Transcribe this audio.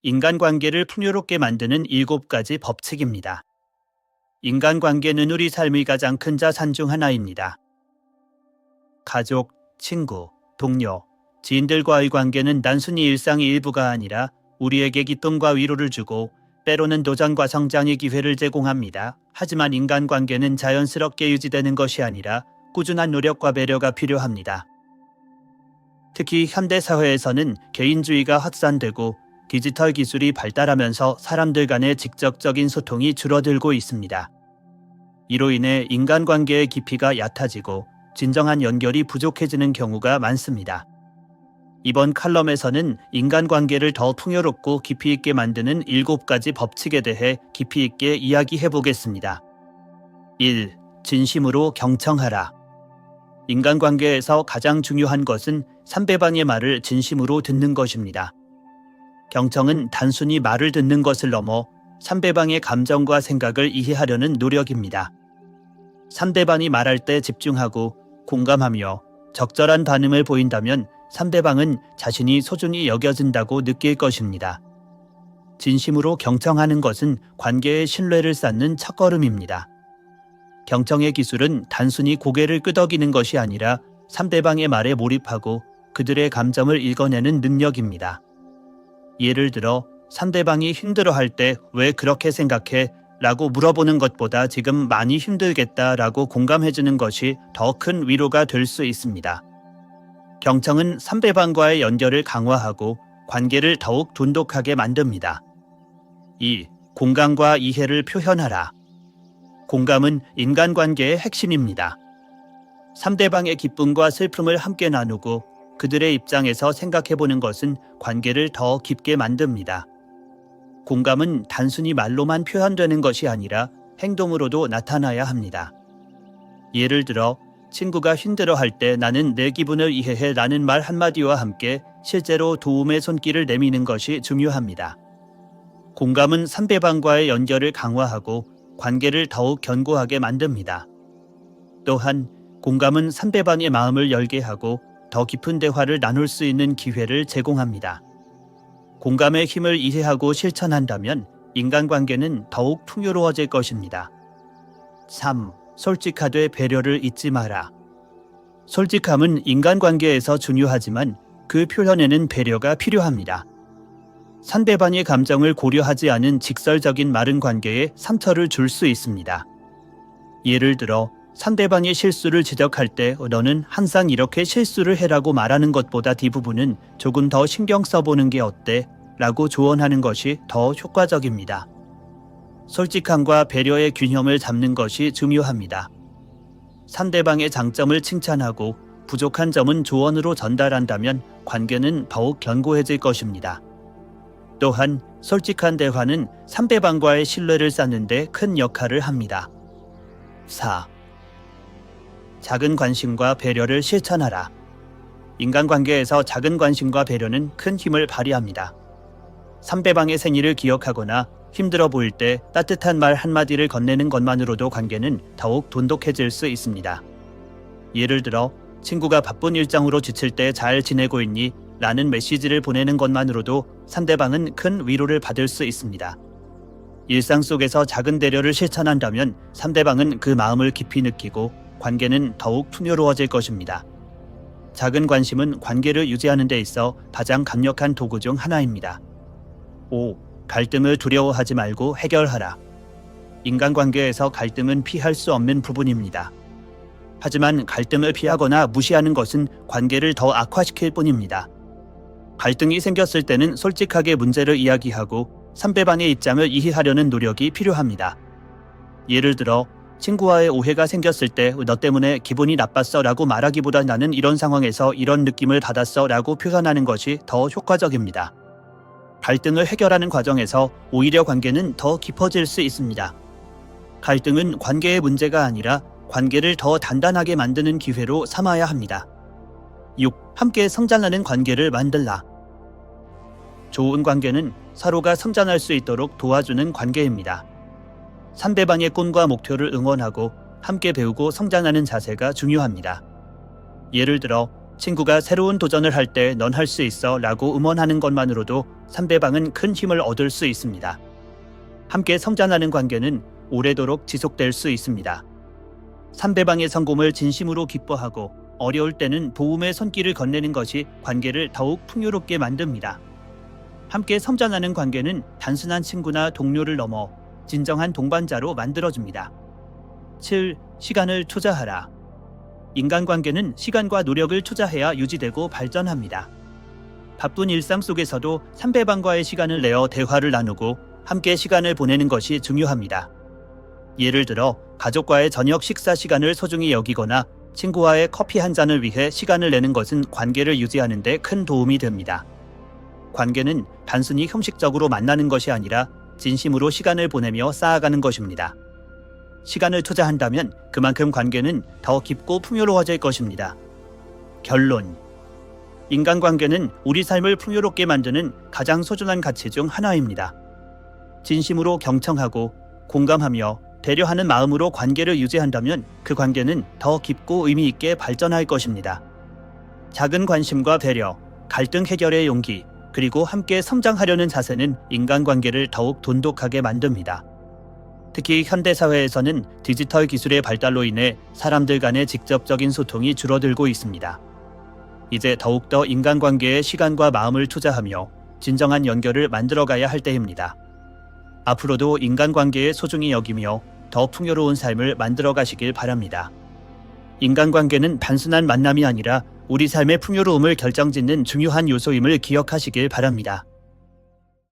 인간관계를 풍요롭게 만드는 7가지 법칙입니다. 인간관계는 우리 삶의 가장 큰 자산 중 하나입니다. 가족, 친구, 동료, 지인들과의 관계는 단순히 일상의 일부가 아니라 우리에게 기쁨과 위로를 주고 때로는 도전과 성장의 기회를 제공합니다. 하지만 인간관계는 자연스럽게 유지되는 것이 아니라 꾸준한 노력과 배려가 필요합니다. 특히 현대사회에서는 개인주의가 확산되고 디지털 기술이 발달하면서 사람들 간의 직접적인 소통이 줄어들고 있습니다. 이로 인해 인간관계의 깊이가 얕아지고 진정한 연결이 부족해지는 경우가 많습니다. 이번 칼럼에서는 인간관계를 더 풍요롭고 깊이 있게 만드는 7가지 법칙에 대해 깊이 있게 이야기해 보겠습니다. 1. 진심으로 경청하라. 인간관계에서 가장 중요한 것은 상대방의 말을 진심으로 듣는 것입니다. 경청은 단순히 말을 듣는 것을 넘어 상대방의 감정과 생각을 이해하려는 노력입니다. 상대방이 말할 때 집중하고 공감하며 적절한 반응을 보인다면 상대방은 자신이 소중히 여겨진다고 느낄 것입니다. 진심으로 경청하는 것은 관계의 신뢰를 쌓는 첫걸음입니다. 경청의 기술은 단순히 고개를 끄덕이는 것이 아니라 상대방의 말에 몰입하고 그들의 감정을 읽어내는 능력입니다. 예를 들어 상대방이 힘들어할 때 왜 그렇게 생각해? 라고 물어보는 것보다 지금 많이 힘들겠다 라고 공감해주는 것이 더 큰 위로가 될 수 있습니다. 경청은 상대방과의 연결을 강화하고 관계를 더욱 돈독하게 만듭니다. 2. 공감과 이해를 표현하라. 공감은 인간관계의 핵심입니다. 상대방의 기쁨과 슬픔을 함께 나누고 그들의 입장에서 생각해보는 것은 관계를 더 깊게 만듭니다. 공감은 단순히 말로만 표현되는 것이 아니라 행동으로도 나타나야 합니다. 예를 들어 친구가 힘들어할 때 나는 내 기분을 이해해 라는 말 한마디와 함께 실제로 도움의 손길을 내미는 것이 중요합니다. 공감은 상대방과의 연결을 강화하고 관계를 더욱 견고하게 만듭니다. 또한 공감은 상대방의 마음을 열게 하고 더 깊은 대화를 나눌 수 있는 기회를 제공합니다. 공감의 힘을 이해하고 실천한다면 인간관계는 더욱 풍요로워질 것입니다. 3. 솔직하되 배려를 잊지 마라. 솔직함은 인간관계에서 중요하지만 그 표현에는 배려가 필요합니다. 상대방의 감정을 고려하지 않은 직설적인 말은 관계에 상처를 줄 수 있습니다. 예를 들어 상대방의 실수를 지적할 때 너는 항상 이렇게 실수를 해라고 말하는 것보다 대부분은 조금 더 신경 써보는 게 어때? 라고 조언하는 것이 더 효과적입니다. 솔직함과 배려의 균형을 잡는 것이 중요합니다. 상대방의 장점을 칭찬하고 부족한 점은 조언으로 전달한다면 관계는 더욱 견고해질 것입니다. 또한 솔직한 대화는 상대방과의 신뢰를 쌓는 데 큰 역할을 합니다. 4. 작은 관심과 배려를 실천하라. 인간관계에서 작은 관심과 배려는 큰 힘을 발휘합니다. 상대방의 생일을 기억하거나 힘들어 보일 때 따뜻한 말 한마디를 건네는 것만으로도 관계는 더욱 돈독해질 수 있습니다. 예를 들어 친구가 바쁜 일정으로 지칠 때 잘 지내고 있니? 라는 메시지를 보내는 것만으로도 상대방은 큰 위로를 받을 수 있습니다. 일상 속에서 작은 배려를 실천한다면 상대방은 그 마음을 깊이 느끼고 관계는 더욱 풍요로워질 것입니다. 작은 관심은 관계를 유지하는 데 있어 가장 강력한 도구 중 하나입니다. 5. 갈등을 두려워하지 말고 해결하라. 인간관계에서 갈등은 피할 수 없는 부분입니다. 하지만 갈등을 피하거나 무시하는 것은 관계를 더 악화시킬 뿐입니다. 갈등이 생겼을 때는 솔직하게 문제를 이야기하고 상대방의 입장을 이해하려는 노력이 필요합니다. 예를 들어 친구와의 오해가 생겼을 때 너 때문에 기분이 나빴어 라고 말하기보다 나는 이런 상황에서 이런 느낌을 받았어 라고 표현하는 것이 더 효과적입니다. 갈등을 해결하는 과정에서 오히려 관계는 더 깊어질 수 있습니다. 갈등은 관계의 문제가 아니라 관계를 더 단단하게 만드는 기회로 삼아야 합니다. 6. 함께 성장하는 관계를 만들라. 좋은 관계는 서로가 성장할 수 있도록 도와주는 관계입니다. 상대방의 꿈과 목표를 응원하고 함께 배우고 성장하는 자세가 중요합니다. 예를 들어 친구가 새로운 도전을 할 때 넌 할 수 있어 라고 응원하는 것만으로도 상대방은 큰 힘을 얻을 수 있습니다. 함께 성장하는 관계는 오래도록 지속될 수 있습니다. 상대방의 성공을 진심으로 기뻐하고 어려울 때는 도움의 손길을 건네는 것이 관계를 더욱 풍요롭게 만듭니다. 함께 성장하는 관계는 단순한 친구나 동료를 넘어 진정한 동반자로 만들어줍니다. 7. 시간을 투자하라. 인간관계는 시간과 노력을 투자해야 유지되고 발전합니다. 바쁜 일상 속에서도 상대방과의 시간을 내어 대화를 나누고 함께 시간을 보내는 것이 중요합니다. 예를 들어 가족과의 저녁 식사 시간을 소중히 여기거나 친구와의 커피 한 잔을 위해 시간을 내는 것은 관계를 유지하는 데 큰 도움이 됩니다. 관계는 단순히 형식적으로 만나는 것이 아니라 진심으로 시간을 보내며 쌓아가는 것입니다. 시간을 투자한다면 그만큼 관계는 더 깊고 풍요로워질 것입니다. 결론. 인간관계는 우리 삶을 풍요롭게 만드는 가장 소중한 가치 중 하나입니다. 진심으로 경청하고 공감하며 배려하는 마음으로 관계를 유지한다면 그 관계는 더 깊고 의미 있게 발전할 것입니다. 작은 관심과 배려, 갈등 해결의 용기, 그리고 함께 성장하려는 자세는 인간관계를 더욱 돈독하게 만듭니다. 특히 현대사회에서는 디지털 기술의 발달로 인해 사람들 간의 직접적인 소통이 줄어들고 있습니다. 이제 더욱더 인간관계에 시간과 마음을 투자하며 진정한 연결을 만들어가야 할 때입니다. 앞으로도 인간관계에 소중히 여기며 더 풍요로운 삶을 만들어가시길 바랍니다. 인간관계는 단순한 만남이 아니라 우리 삶의 풍요로움을 결정짓는 중요한 요소임을 기억하시길 바랍니다.